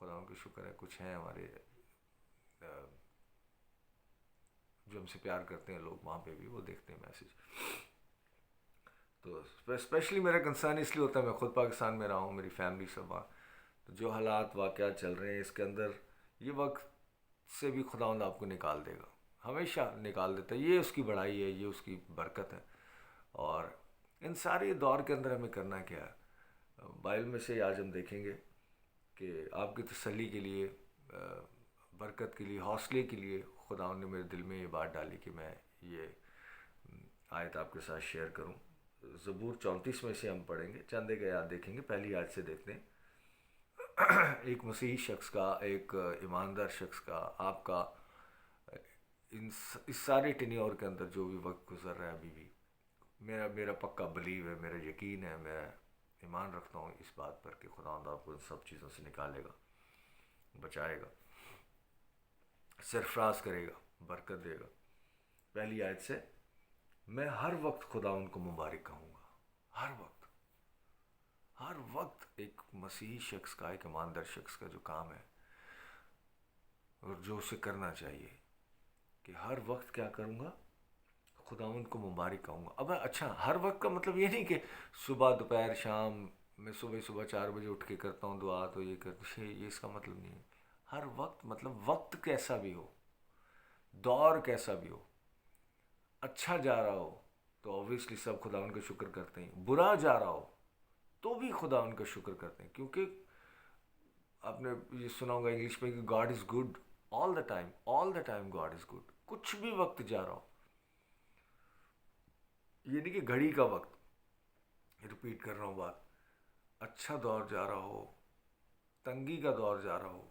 خدا ان کا شکر ہے کچھ ہیں ہمارے جو ہم سے پیار کرتے ہیں لوگ، وہاں پہ بھی وہ دیکھتے ہیں میسیج. تو اسپیشلی میرا کنسرن اس لیے ہوتا ہے، میں خود پاکستان میں رہا ہوں، میری فیملی سب وہاں، تو جو حالات واقعات چل رہے ہیں اس کے اندر، یہ وقت سے بھی خداوند آپ کو نکال دے گا، ہمیشہ نکال دیتا ہے. یہ اس کی بڑائی ہے، یہ اس کی برکت ہے. اور ان سارے دور کے اندر ہمیں کرنا کیا ہے؟ بائبل میں سے آج ہم دیکھیں گے کہ آپ کی تسلی کے لیے، برکت کے لیے، حوصلے کے لیے خداوند نے میرے دل میں یہ بات ڈالی کہ میں یہ آیت آپ کے ساتھ شیئر کروں. زبور 34 میں سے ہم پڑھیں گے، چند ایک آیات دیکھیں گے. پہلی آیت سے دیکھتے ہیں. ایک مسیحی شخص کا، ایک ایماندار شخص کا، آپ کا اس سارے ٹینیور کے اندر جو بھی وقت گزر رہا ہے ابھی بھی، میرا پکا بلیو ہے، میرا یقین ہے، میں ایمان رکھتا ہوں اس بات پر کہ خداوند آپ کو ان سب چیزوں سے نکالے گا، بچائے گا، سرفراز کرے گا، برکت دے گا. پہلی آیت سے، میں ہر وقت خداوند کو مبارک کہوں گا. ہر وقت، ہر وقت ایک مسیحی شخص کا، ایک ایماندار شخص کا جو کام ہے اور جو اسے کرنا چاہیے کہ ہر وقت کیا کروں گا؟ خداوند کو مبارک کہوں گا. اب اچھا، ہر وقت کا مطلب یہ نہیں کہ صبح دوپہر شام، میں صبح 4 بجے اٹھ کے کرتا ہوں دعا تو یہ کرتا، یہ اس کا مطلب نہیں ہے. ہر وقت مطلب وقت کیسا بھی ہو، دور کیسا بھی ہو، اچھا جا رہا ہو تو اوبویسلی سب خداوند کا شکر کرتے ہیں، برا جا رہا ہو تو بھی خداوند کا شکر کرتے ہیں. کیونکہ آپ نے یہ سنا ہوگا انگلش میں کہ God is good all the time. All the time God is good. کچھ بھی وقت جا رہا ہو، یہ نہیں کہ گھڑی کا وقت، ریپیٹ کر رہا ہوں بات، اچھا دور جا رہا ہو، تنگی کا دور جا رہا ہو،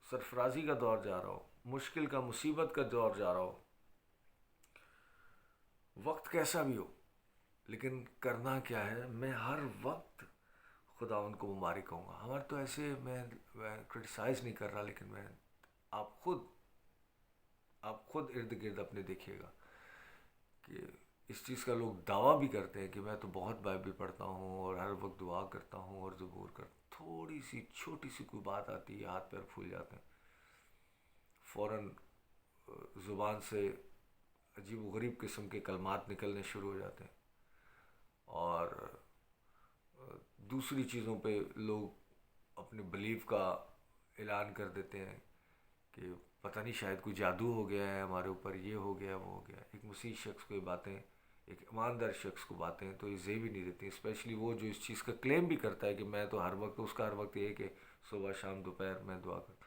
سرفرازی کا دور جا رہا ہو، مشکل کا، مصیبت کا دور جا رہا ہو، وقت کیسا بھی ہو، لیکن کرنا کیا ہے؟ میں ہر وقت خداوند کو مبارک کہوں گا. ہمارے تو ایسے، میں کرٹیسائز نہیں کر رہا، لیکن میں آپ خود ارد گرد اپنے دیکھیے گا کہ اس چیز کا لوگ دعویٰ بھی کرتے ہیں کہ میں تو بہت بائبل پڑھتا ہوں اور ہر وقت دعا کرتا ہوں اور زبور کرتا ہوں. تھوڑی سی چھوٹی سی کوئی بات آتی ہے، ہاتھ پیر پھول جاتے ہیں، فوراً زبان سے عجیب و غریب قسم کے کلمات نکلنے شروع ہو جاتے ہیں، اور دوسری چیزوں پہ لوگ اپنے بلیف کا اعلان کر دیتے ہیں کہ پتہ نہیں شاید کوئی جادو ہو گیا ہے ہمارے اوپر، یہ ہو گیا وہ ہو گیا. ایک مسیح شخص کو یہ باتیں، ایک ایماندار شخص کو باتیں تو یہ زیب ہی نہیں دیتی، اسپیشلی وہ جو اس چیز کا کلیم بھی کرتا ہے کہ میں تو ہر وقت، اس کا ہر وقت یہ ہے کہ صبح شام دوپہر میں دعا کرتا.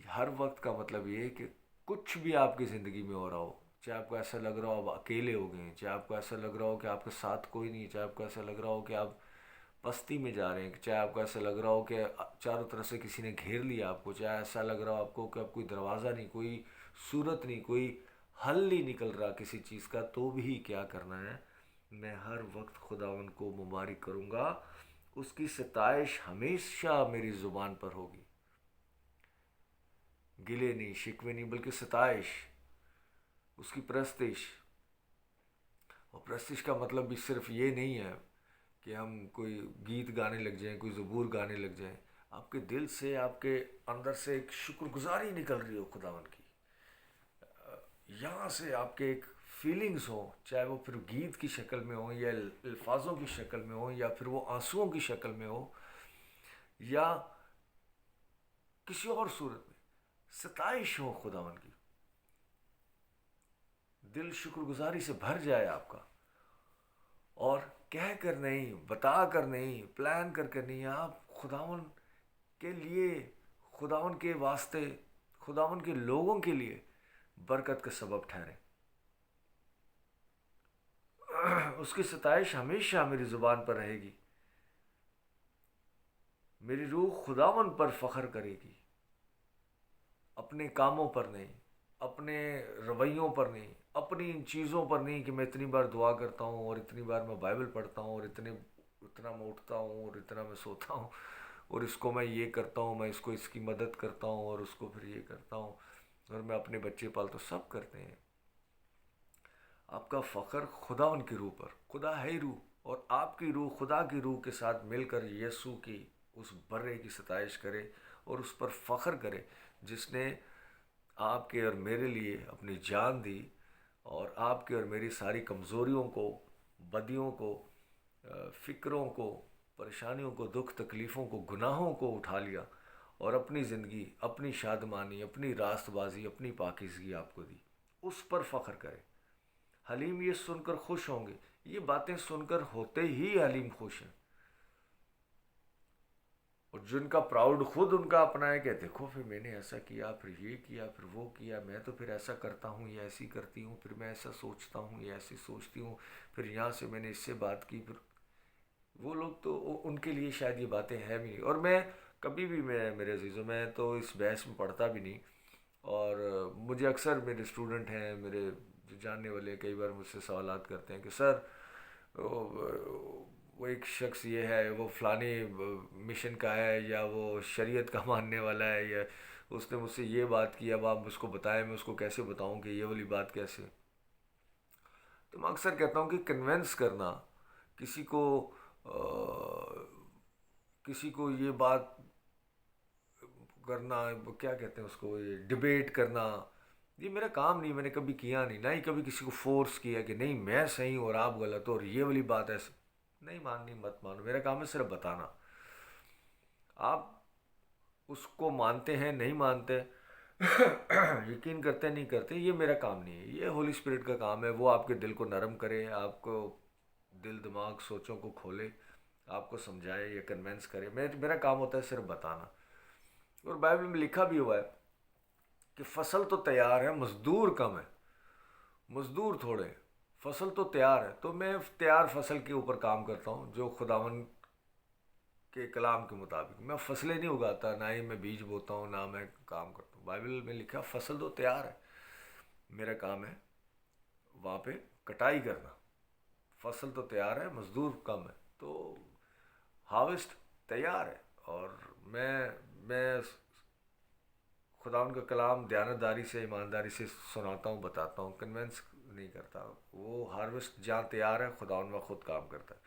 ہر وقت کا مطلب یہ ہے کہ کچھ بھی آپ کی زندگی میں ہو رہا ہو، چاہے آپ کو ایسا لگ رہا ہو آپ اکیلے ہو گئے ہیں، چاہے آپ کو ایسا لگ رہا ہو کہ آپ کے ساتھ کوئی نہیں، چاہے آپ کو ایسا لگ رہا ہو کہ آپ پستی میں جا رہے ہیں، چاہے آپ کو ایسا لگ رہا ہو کہ چاروں طرف سے کسی نے گھیر لیا آپ کو، چاہے ایسا لگ رہا ہو آپ کو کہ اب کوئی دروازہ نہیں، کوئی صورت نہیں، کوئی حل نہیں نکل رہا کسی چیز کا، تو بھی کیا کرنا ہے؟ میں ہر وقت خداوند کو مبارک کروں گا. اس کی ستائش ہمیشہ میری زبان پر ہوگی. گلے نہیں، شکوے نہیں، بلکہ ستائش، اس کی پرستش. اور پرستش کا مطلب بھی صرف یہ نہیں ہے کہ ہم کوئی گیت گانے لگ جائیں، کوئی زبور گانے لگ جائیں. آپ کے دل سے، آپ کے اندر سے ایک شکر گزاری نکل رہی ہو خداوند کی، یہاں سے آپ کے ایک فیلنگز ہوں، چاہے وہ پھر گیت کی شکل میں ہوں یا الفاظوں کی شکل میں ہوں یا پھر وہ آنسوؤں کی شکل میں ہو یا کسی اور صورت میں، ستائش ہو خداوند کی. دل شکر گزاری سے بھر جائے آپ کا، اور کہہ کر نہیں، بتا کر نہیں، پلان کر کے نہیں، آپ خداوند کے لیے، خداوند کے واسطے، خداوند کے لوگوں کے لیے برکت کا سبب ٹھہریں. اس کی ستائش ہمیشہ میری زبان پر رہے گی. میری روح خداوند پر فخر کرے گی، اپنے کاموں پر نہیں، اپنے رویوں پر نہیں، اپنی ان چیزوں پر نہیں کہ میں اتنی بار دعا کرتا ہوں اور اتنی بار میں بائبل پڑھتا ہوں اور اتنا میں اٹھتا ہوں اور اتنا میں سوتا ہوں اور اس کو میں یہ کرتا ہوں، میں اس کو اس کی مدد کرتا ہوں اور اس کو پھر یہ کرتا ہوں اور میں اپنے بچے پالتا ہوں. سب کرتے ہیں. آپ کا فخر خدا ان کی روح پر، خدا ہے روح، اور آپ کی روح خدا کی روح کے ساتھ مل کر یسوع کی اس برے کی ستائش کرے اور اس پر فخر کرے جس نے آپ کے اور میرے لیے اپنی جان دی، اور آپ کے اور میری ساری کمزوریوں کو، بدیوں کو، فکروں کو، پریشانیوں کو، دکھ تکلیفوں کو، گناہوں کو اٹھا لیا اور اپنی زندگی، اپنی شادمانی، اپنی راست بازی، اپنی پاکیزگی آپ کو دی. اس پر فخر کرے. حلیم یہ سن کر خوش ہوں گے. یہ باتیں سن کر ہوتے ہی حلیم خوش ہیں. اور جن کا پراؤڈ خود ان کا اپنا ہے کہ دیکھو پھر میں نے ایسا کیا، پھر یہ کیا، پھر وہ کیا، میں تو پھر ایسا کرتا ہوں یا ایسی کرتی ہوں، پھر میں ایسا سوچتا ہوں یا ایسی سوچتی ہوں، پھر یہاں سے میں نے اس سے بات کی. پھر وہ لوگ تو ان کے لیے شاید یہ باتیں ہیں بھی نہیں. اور میں کبھی بھی، میں میرے عزیزوں، میں تو اس بحث میں پڑھتا بھی نہیں. اور مجھے اکثر میرے اسٹوڈنٹ ہیں، میرے جو جاننے والے، کئی بار مجھ سے سوالات کرتے ہیں کہ سر وہ ایک شخص یہ ہے، وہ فلانی مشن کا ہے، یا وہ شریعت کا ماننے والا ہے، یا اس نے مجھ سے یہ بات کی، اب آپ اس کو بتائیں، میں اس کو کیسے بتاؤں کہ یہ والی بات کیسے. تو میں اکثر کہتا ہوں کہ کنونس کرنا کسی کو، کسی کو یہ بات کرنا، کیا کہتے ہیں اس کو، یہ ڈیبیٹ کرنا، یہ میرا کام نہیں. میں نے کبھی کیا نہیں، نہ ہی کبھی کسی کو فورس کیا کہ نہیں میں صحیح ہوں اور آپ غلط ہو اور یہ والی بات ایسے نہیں ماننی مت مانو. میرا کام ہے صرف بتانا. آپ اس کو مانتے ہیں نہیں مانتے، یقین کرتے نہیں کرتے، یہ میرا کام نہیں ہے. یہ ہولی اسپرٹ کا کام ہے. وہ آپ کے دل کو نرم کرے، آپ کو دل دماغ سوچوں کو کھولے، آپ کو سمجھائے یا کنونس کرے. میرا کام ہوتا ہے صرف بتانا. اور بائبل میں لکھا بھی ہوا ہے کہ فصل تو تیار ہے، مزدور کم ہے. مزدور تھوڑے، فصل تو تیار ہے. تو میں تیار فصل کے اوپر کام کرتا ہوں، جو خداون کے کلام کے مطابق. میں فصلیں نہیں اگاتا، نہ ہی میں بیج بوتا ہوں، نہ میں کام کرتا ہوں. بائبل میں لکھا فصل تو تیار ہے، میرا کام ہے وہاں پہ کٹائی کرنا. فصل تو تیار ہے، مزدور کم ہے. تو ہارویسٹ تیار ہے. اور میں خداوند کا کلام دیانتداری سے، ایمانداری سے سناتا ہوں، بتاتا ہوں، کنونس نہیں کرتا. وہ ہارویسٹ جہاں تیار ہے، خداوند وہاں خود کام کرتا ہے.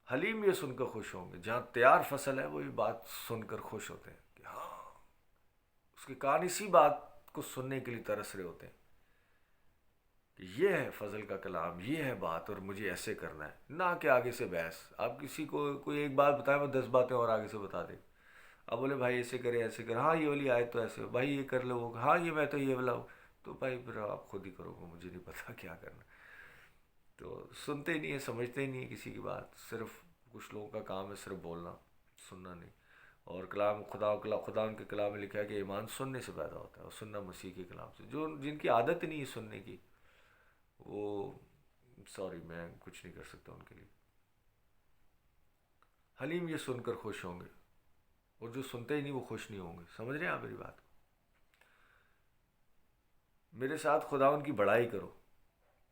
حلیم یہ سن کر خوش ہوں گے. جہاں تیار فصل ہے وہ یہ بات سن کر خوش ہوتے ہیں کہ ہاں، اس کے کان اسی بات کو سننے کے لیے ترس رہے ہوتے ہیں کہ یہ ہے فضل کا کلام، یہ ہے بات، اور مجھے ایسے کرنا ہے. نہ کہ آگے سے بحث. آپ کسی کو کوئی ایک بات بتائیں، وہ 10 باتیں اور آگے سے بتا دے. اب بولے بھائی ایسے کرے، ایسے کرے، ہاں یہ والی آیت تو ایسے ہو بھائی، یہ کر لو، وہ ہاں یہ میں تو یہ والا ہوں. تو بھائی پھر آپ خود ہی کرو گے، مجھے نہیں پتا کیا کرنا. تو سنتے ہی نہیں ہے، سمجھتے ہی نہیں ہے کسی کی بات. صرف کچھ لوگوں کا کام ہے صرف بولنا، سننا نہیں. اور کلام خدا ان کے کلام میں لکھا ہے کہ ایمان سننے سے پیدا ہوتا ہے، اور سننا مسیح کے کلام سے. جو جن کی عادت نہیں ہے سننے کی، وہ سوری، میں کچھ نہیں کر سکتا ان کے لیے. حلیم یہ سن کر خوش ہوں گے. اور جو سنتے ہی نہیں وہ خوش نہیں ہوں گے. سمجھ رہے ہیں آپ میری بات؟ میرے ساتھ خداوند کی بڑائی کرو.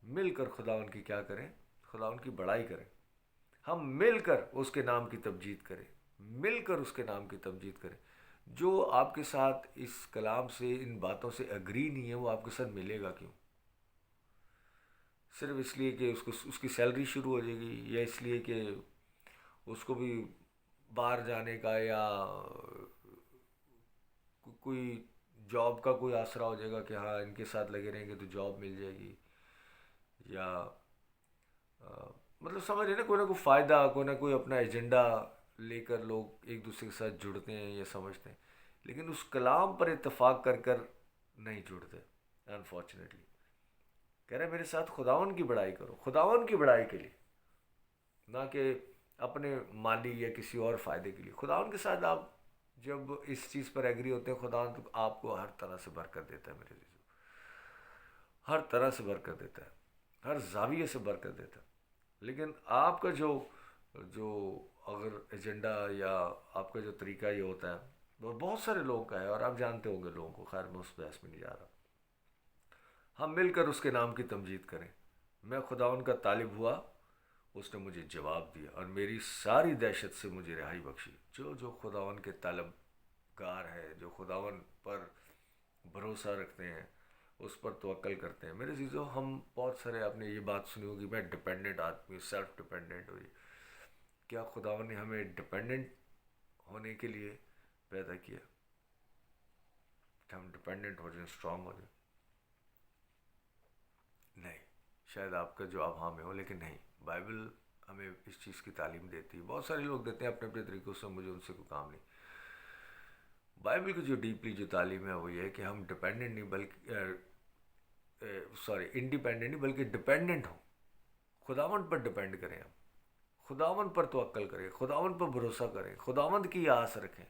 مل کر خداوند کی کیا کریں؟ خداوند کی بڑائی کریں. ہم مل کر اس کے نام کی تمجید کریں. مل کر اس کے نام کی تمجید کریں. جو آپ کے ساتھ اس کلام سے، ان باتوں سے اگری نہیں ہے، وہ آپ کے ساتھ ملے گا کیوں؟ صرف اس لیے کہ اس کی سیلری شروع ہو جائے گی، یا اس لیے کہ اس کو بھی باہر جانے کا، یا کوئی جاب کا کوئی آسرا ہو جائے گا کہ ہاں ان کے ساتھ لگے رہیں گے تو جاب مل جائے گی، یا مطلب سمجھ رہے نا، کوئی نہ کوئی فائدہ، کوئی نہ کوئی اپنا ایجنڈا لے کر لوگ ایک دوسرے کے ساتھ جڑتے ہیں یا سمجھتے ہیں. لیکن اس کلام پر اتفاق کر کر نہیں جڑتے انفارچونیٹلی. کہہ رہے میرے ساتھ خداون کی بڑائی کرو، خداون کی بڑائی کے لیے، نہ کہ اپنے مالی یا کسی اور فائدے کے لیے. خداون کے ساتھ آپ جب اس چیز پر ایگری ہوتے ہیں، خداون تو آپ کو ہر طرح سے برکت دیتا ہے میرے عزیزو. ہر طرح سے برکت دیتا ہے، ہر زاویے سے برکت دیتا ہے. لیکن آپ کا جو جو اگر ایجنڈا یا آپ کا جو طریقہ یہ ہوتا ہے، وہ بہت سارے لوگوں کا ہے، اور آپ جانتے ہوں گے لوگوں کو. خیر میں اس بحث میں نہیں جا رہا. ہم مل کر اس کے نام کی تمجید کریں. میں خداون کا طالب ہوا، اس نے مجھے جواب دیا اور میری ساری دہشت سے مجھے رہائی بخشی. جو خداون کے طالب گار ہے، جو خداون پر بھروسہ رکھتے ہیں، اس پر توکل کرتے ہیں. میرے عزیزو، ہم بہت سارے، آپ نے یہ بات سنی ہوگی، میں ڈپینڈنٹ آدمی، سیلف ڈپینڈنٹ ہوئی. کیا خداوند نے ہمیں ڈپینڈنٹ ہونے کے لیے پیدا کیا کہ ہم ڈپینڈنٹ ہو جائیں، اسٹرانگ ہو جائیں؟ نہیں، شاید آپ کا جواب ہاں میں ہو، لیکن نہیں، بائبل ہمیں اس چیز کی تعلیم دیتی ہے۔ بہت سارے لوگ دیتے ہیں اپنے اپنے طریقوں سے، مجھے ان سے کوئی کام نہیں۔ بائبل کی جو ڈیپلی جو تعلیم ہے وہ یہ ہے کہ ہم ڈپینڈنٹ نہیں بلکہ انڈیپینڈنٹ نہیں بلکہ ڈپینڈنٹ ہوں، خداوند پر ڈپینڈ کریں، ہم خداوند پر توکل کریں، خداوند پر بھروسہ کریں، خداوند کی آس رکھیں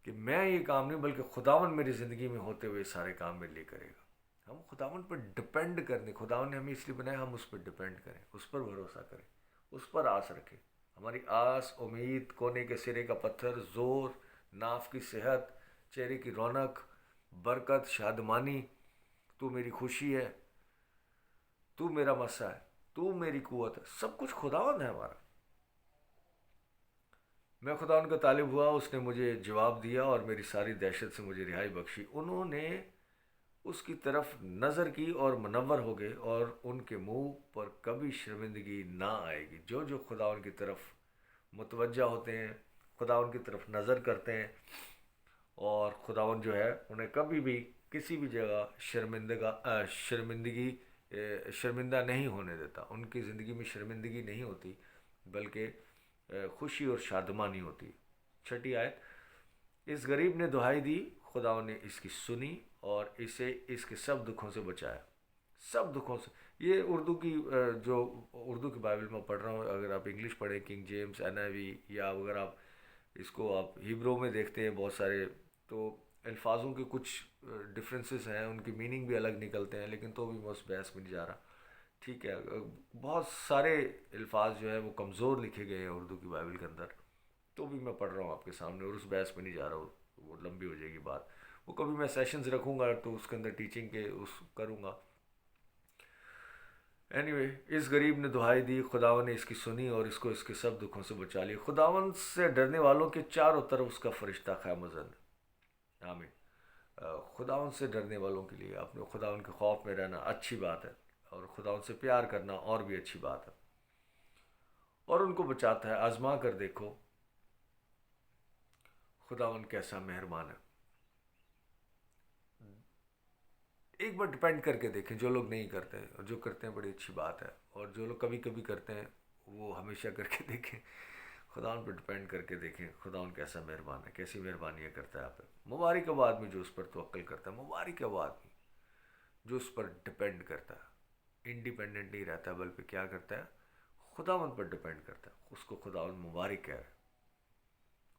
کہ میں یہ کام نہیں بلکہ خداوند میری زندگی میں ہوتے ہوئے سارے کام میرے لیے کرے گا۔ ہم خداوند پر ڈپینڈ کرنے، خداوند نے ہمیں اس لیے بنایا، ہم اس پر ڈپینڈ کریں، اس پر بھروسہ کریں، اس پر آس رکھیں۔ ہماری آس، امید، کونے کے سرے کا پتھر، زور، ناف کی صحت، چہرے کی رونق، برکت، شادمانی، تو میری خوشی ہے، تو میرا مسا ہے، تو میری قوت ہے، سب کچھ خداوند ہے ہمارا۔ میں خداوند کا طالب ہوا، اس نے مجھے جواب دیا اور میری ساری دہشت سے مجھے رہائی بخشی۔ انہوں نے اس کی طرف نظر کی اور منور ہو گئے، اور ان کے منہ پر کبھی شرمندگی نہ آئے گی۔ جو جو خداوند کی طرف متوجہ ہوتے ہیں، خداوند کی طرف نظر کرتے ہیں، اور خداوند جو ہے انہیں کبھی بھی کسی بھی جگہ شرمندہ نہیں ہونے دیتا۔ ان کی زندگی میں شرمندگی نہیں ہوتی بلکہ خوشی اور شادمانی ہوتی۔ چھٹی آیت، اس غریب نے دہائی دی، خداوند نے اس کی سنی اور اسے اس کے سب دکھوں سے بچایا، سب دکھوں سے۔ یہ اردو کی جو اردو کی بائبل میں پڑھ رہا ہوں، اگر آپ انگلش پڑھیں کنگ جیمز، NIV، یا اگر آپ اس کو آپ ہیبرو میں دیکھتے ہیں بہت سارے، تو الفاظوں کے کچھ ڈفرینسز ہیں، ان کی میننگ بھی الگ نکلتے ہیں، لیکن تو بھی میں اس بحث میں نہیں جا رہا۔ ٹھیک ہے، بہت سارے الفاظ جو ہے وہ کمزور لکھے گئے ہیں اردو کی بائبل کے اندر، تو بھی میں پڑھ رہا ہوں آپ کے سامنے، اور اس بحث میں نہیں جا رہا، وہ لمبی ہو جائے گی بات۔ وہ کبھی میں سیشنز رکھوں گا تو اس کے اندر ٹیچنگ کے اس کروں گا۔ anyway، اس غریب نے دہائی دی، خداوند نے اس کی سنی اور اس کو اس کے سب دکھوں سے بچا لی۔ خداوند سے ڈرنے والوں کے چاروں طرف اس کا فرشتہ خیمزن ہے۔ آمین۔ خداوند سے ڈرنے والوں کے لیے اپنے خداوند کے خوف میں رہنا اچھی بات ہے، اور خداوند سے پیار کرنا اور بھی اچھی بات ہے، اور ان کو بچاتا ہے۔ آزما کر دیکھو خداوند کیسا مہربان ہے۔ ایک بار ڈپینڈ کر کے دیکھیں، جو لوگ نہیں کرتے، اور جو کرتے ہیں بڑی اچھی بات ہے، اور جو لوگ کبھی کبھی کرتے ہیں وہ ہمیشہ کر کے دیکھیں، خداوند پہ ڈپینڈ کر کے دیکھیں خداوند کیسا مہربان ہے، کیسی مہربانیاں کرتا ہے آپ پہ۔ مبارک ہے وہ آدمی جو اس پر توکل کرتا ہے، مبارک ہے وہ آدمی جو اس پر ڈپینڈ کرتا ہے، انڈیپینڈنٹ نہیں رہتا بلکہ کیا کرتا ہے، خداوند پر ڈپینڈ کرتا ہے۔ اس کو خداوند مبارک ہے۔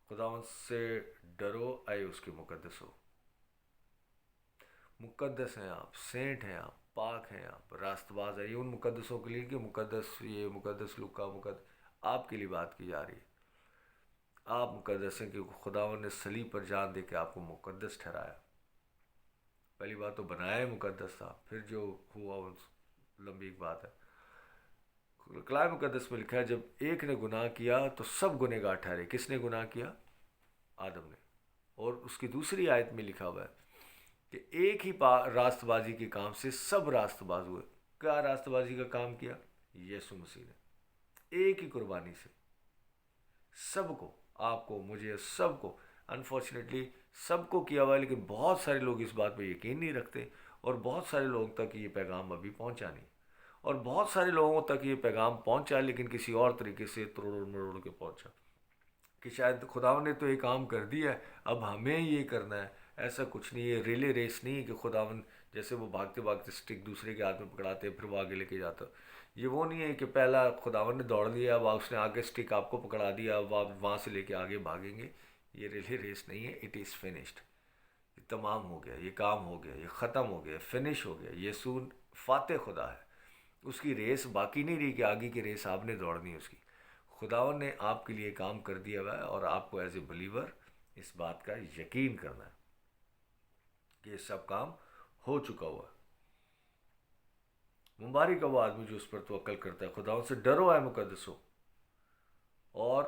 خداوند سے ڈرو، اے اس کے مقدس ہو۔ مقدس ہیں آپ، سینٹ ہیں آپ، پاک ہیں آپ، راست باز ہے۔ یہ ان مقدسوں کے لیے کہ مقدس، یہ مقدس لوکا مقدس، آپ کے لیے بات کی جا رہی ہے۔ آپ مقدس ہیں کیونکہ خداوند نے صلیب پر جان دے کے آپ کو مقدس ٹھہرایا۔ پہلی بات تو بنایا مقدس تھا، پھر جو ہوا وہ لمبی ایک بات ہے۔ کلام مقدس میں لکھا ہے جب ایک نے گناہ کیا تو سب گنہگار ٹھہرے۔ کس نے گناہ کیا؟ آدم نے۔ اور اس کی دوسری آیت میں لکھا ہوا ہے کہ ایک ہی راست بازی کے کام سے سب راست باز ہوئے۔ کیا راست بازی کا کام کیا؟ یسوع مسیح نے ایک ہی قربانی سے سب کو، آپ کو، مجھے، سب کو، انفارچونیٹلی سب کو کیا ہوا ہے، لیکن بہت سارے لوگ اس بات پہ یقین نہیں رکھتے، اور بہت سارے لوگوں تک یہ پیغام ابھی پہنچا نہیں، اور بہت سارے لوگوں تک یہ پیغام پہنچا لیکن کسی اور طریقے سے تروڑ مروڑ کے پہنچا، کہ شاید خداوند نے تو یہ کام کر دیا ہے، اب ہمیں یہ کرنا ہے۔ ایسا کچھ نہیں ہے، ریلے ریس نہیں ہے کہ خداوند جیسے وہ بھاگتے بھاگتے سٹک دوسرے کے ہاتھ میں پکڑاتے پھر وہ آگے لے کے جاتا۔ یہ وہ نہیں ہے کہ پہلا خداوند نے دوڑ لیا، اب اس نے آگے سٹک آپ کو پکڑا دیا، اب آپ وہاں سے لے کے آگے بھاگیں گے۔ یہ ریلے ریس نہیں ہے، اٹ از فنشڈ، یہ تمام ہو گیا، یہ کام ہو گیا، یہ ختم ہو گیا، فنش ہو گیا۔ یسوع فاتح خدا ہے، اس کی ریس باقی نہیں رہی کہ آگے کی ریس آپ نے دوڑنی ہے۔ اس کی خداوند نے آپ کے لیے کام کر دیا ہوا ہے، اور آپ کو ایز اے بلیور اس بات کا یقین کرنا ہے کہ یہ سب کام ہو چکا ہوا ہے۔ مبارک ہے وہ آدمی جو اس پر توکل کرتا ہے۔ خداوند سے ڈرو اے مقدسو، اور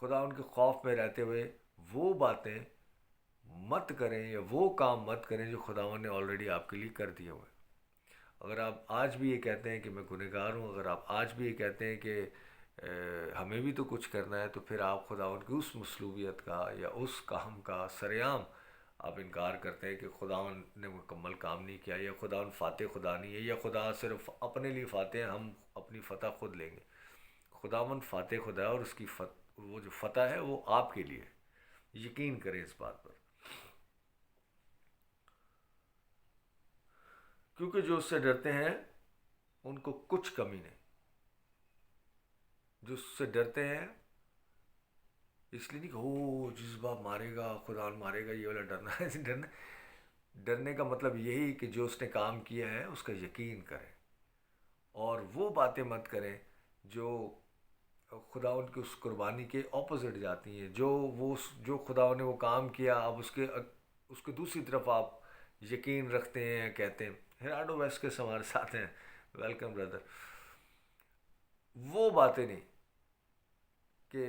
خداوند کے خوف میں رہتے ہوئے وہ باتیں مت کریں یا وہ کام مت کریں جو خداوند نے آلریڈی آپ کے لیے کر دیے ہوئے۔ اگر آپ آج بھی یہ کہتے ہیں کہ میں گنہگار ہوں، اگر آپ آج بھی یہ کہتے ہیں کہ ہمیں بھی تو کچھ کرنا ہے، تو پھر آپ خداوند کی اس مصلوبیت کا یا اس کام کا سریعام آپ انکار کرتے ہیں کہ خداوند نے مکمل کام نہیں کیا، یا خداوند فاتح خدا نہیں ہے، یا خدا صرف اپنے لیے فاتح ہے، ہم اپنی فتح خود لیں گے۔ خداوند فاتح خدا ہے، اور اس کی وہ جو فتح ہے وہ آپ کے لیے ہے۔ یقین کریں اس بات پر، کیونکہ جو اس سے ڈرتے ہیں ان کو کچھ کمی نہیں۔ جو اس سے ڈرتے ہیں، اس لیے نہیں کہ جذبہ مارے گا، خدا مارے گا، یہ والا ڈرنا ہے۔ ڈرنے کا مطلب یہی کہ جو اس نے کام کیا ہے اس کا یقین کریں، اور وہ باتیں مت کریں جو خدا ان کی اس قربانی کے اپوزٹ جاتی ہیں۔ جو خدا نے وہ کام کیا، اب اس کے دوسری طرف آپ یقین رکھتے ہیں، کہتے ہیں۔ ہیراڈو ویسکس ہمارے ساتھ ہیں، ویلکم بردر۔ وہ باتیں نہیں کہ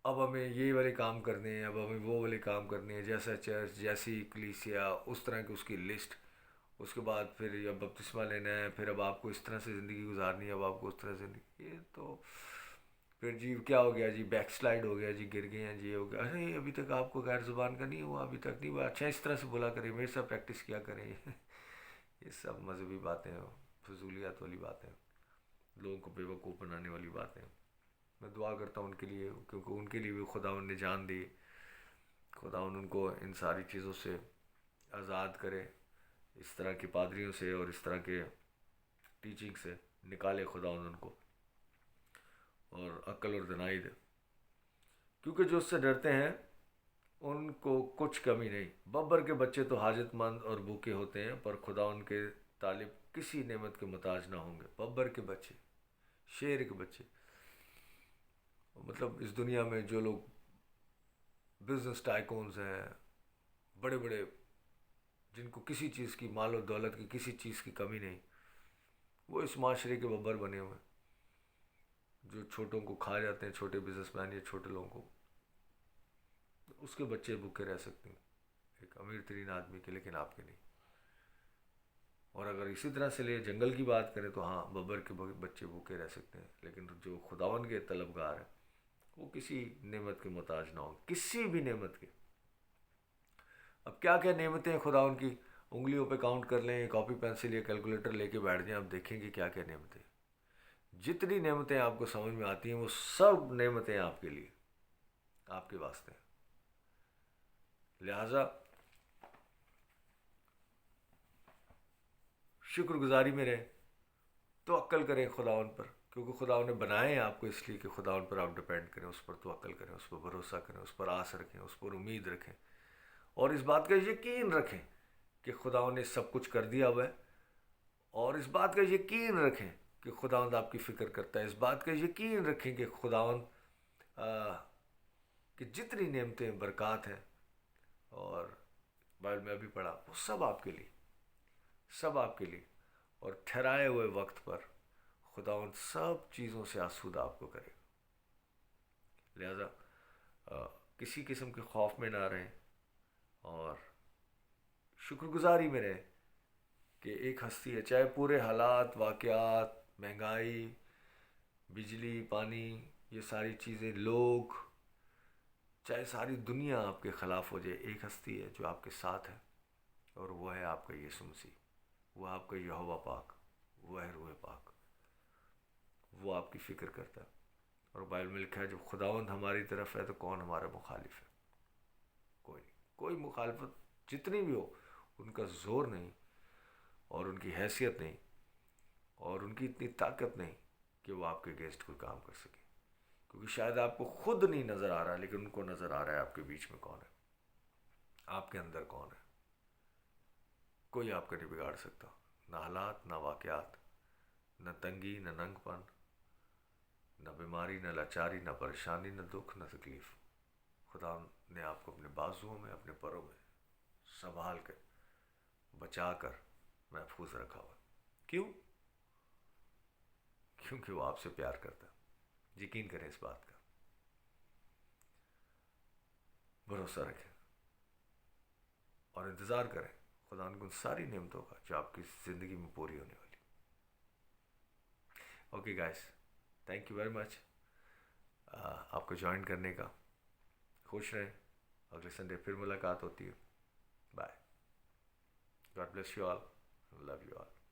اب ہمیں یہ والے کام کرنے ہیں، اب ہمیں وہ والے کام کرنے ہیں، جیسا چرچ، جیسی کلیسیا، اس طرح کی اس کی لسٹ۔ اس کے بعد پھر اب بپتسمہ لینا ہے، پھر اب آپ کو اس طرح سے زندگی گزارنی ہے، اب آپ کو اس طرح سے زندگی، یہ تو پھر جی کیا ہو گیا جی، بیک سلائڈ ہو گیا جی، گر گئے ہیں جی، یہ ہو گیا، ارے ابھی تک آپ کو غیر زبان کا نہیں ہوا، ابھی تک نہیں ہوا، اچھا اس طرح سے بولا کریں، میرے ساتھ پریکٹس کیا کریں۔ یہ سب مذہبی باتیں ہیں، فضولیات والی باتیں، لوگوں کو بے وقوف بنانے والی باتیں۔ میں دعا کرتا ہوں ان کے لیے، کیونکہ ان کے لیے بھی خداوند نے جان دی۔ خداوند ان کو ان ساری چیزوں سے آزاد کرے، اس طرح کے پادریوں سے اور اس طرح کے ٹیچنگ سے نکالے خداوند ان کو، اور عقل اور دانائی دے، کیونکہ جو اس سے ڈرتے ہیں ان کو کچھ کمی نہیں۔ ببر کے بچے تو حاجت مند اور بھوکے ہوتے ہیں، پر خدا ان کے طالب کسی نعمت کے محتاج نہ ہوں گے۔ ببر کے بچے، شیر کے بچے، مطلب اس دنیا میں جو لوگ بزنس ٹائکونز ہیں، بڑے بڑے، جن کو کسی چیز کی، مال و دولت کی کسی چیز کی کمی نہیں، وہ اس معاشرے کے ببر بنے ہوئے ہیں، جو چھوٹوں کو کھا جاتے ہیں، چھوٹے بزنس مین یا چھوٹے لوگوں کو۔ اس کے بچے بھوکے رہ سکتے ہیں ایک امیر ترین آدمی کے، لیکن آپ کے نہیں۔ اور اگر اسی طرح سے لے جنگل کی بات کریں تو ہاں، ببر کے بچے بھوکے رہ سکتے ہیں، لیکن جو خداوند کے طلبگار ہیں وہ کسی نعمت کے محتاج نہ ہوں، کسی بھی نعمت کے۔ اب کیا کیا نعمتیں ہیں خداوند کی، انگلیوں پہ کاؤنٹ کر لیں، کاپی پینسل یا کیلکولیٹر لے کے بیٹھ جائیں، آپ دیکھیں گے کیا کیا نعمتیں۔ جتنی نعمتیں آپ کو سمجھ میں آتی ہیں وہ سب نعمتیں آپ کے لیے، آپ کے واسطے ہیں۔ لہٰذا شکر گزاری میں رہیں، توکل کریں خداوند پر، کیونکہ خداوند نے بنائے ہیں آپ کو اس لیے کہ خداوند پر آپ ڈپینڈ کریں، اس پر توکل کریں، اس پر بھروسہ کریں، اس پر آس رکھیں، اس پر امید رکھیں، اور اس بات کا یقین رکھیں کہ خداوند نے سب کچھ کر دیا ہوا ہے، اور اس بات کا یقین رکھیں کہ خداوند آپ کی فکر کرتا ہے، اس بات کا یقین رکھیں کہ خداوند کہ جتنی نعمتیں برکات ہیں، اور بائبل میں ابھی پڑھا، وہ سب آپ کے لیے، سب آپ کے لیے، اور ٹھہرائے ہوئے وقت پر خداوند سب چیزوں سے آسودہ آپ کو کرے۔ لہذا کسی قسم کے خوف میں نہ رہیں، اور شکر گزاری میں رہیں کہ ایک ہستی ہے، چاہے پورے حالات، واقعات، مہنگائی، بجلی، پانی، یہ ساری چیزیں، لوگ، چاہے ساری دنیا آپ کے خلاف ہو جائے، ایک ہستی ہے جو آپ کے ساتھ ہے، اور وہ ہے آپ کا یسوع مسیح، وہ آپ کا یہوہ پاک، وہ ہے روح پاک، وہ آپ کی فکر کرتا ہے۔ اور بائبل میں لکھا ہے جب خداوند ہماری طرف ہے تو کون ہمارا مخالف ہے؟ کوئی نہیں۔ کوئی مخالفت جتنی بھی ہو، ان کا زور نہیں، اور ان کی حیثیت نہیں، اور ان کی اتنی طاقت نہیں کہ وہ آپ کے اگینسٹ کوئی کام کر سکے، کیونکہ شاید آپ کو خود نہیں نظر آ رہا، لیکن ان کو نظر آ رہا ہے آپ کے بیچ میں کون ہے، آپ کے اندر کون ہے۔ کوئی آپ کا نہیں بگاڑ سکتا، نہ حالات، نہ واقعات، نہ تنگی، نہ ننگ پن، نہ بیماری، نہ لاچاری، نہ پریشانی، نہ دکھ، نہ تکلیف۔ خدا نے آپ کو اپنے بازوؤں میں، اپنے پروں میں سنبھال کر، بچا کر محفوظ رکھا ہوا۔ کیوں؟ کیونکہ وہ آپ سے پیار کرتا ہے۔ یقین کریں اس بات کا، بھروسہ رکھیں، اور انتظار کریں خدا ان ساری نعمتوں کا جو آپ کی زندگی میں پوری ہونے والی۔ Okay guys, thank you very much آپ کو جوائن کرنے کا. خوش رہیں. اگلے سنڈے پھر ملاقات ہوتی ہے. Bye. God bless you all. Love you all.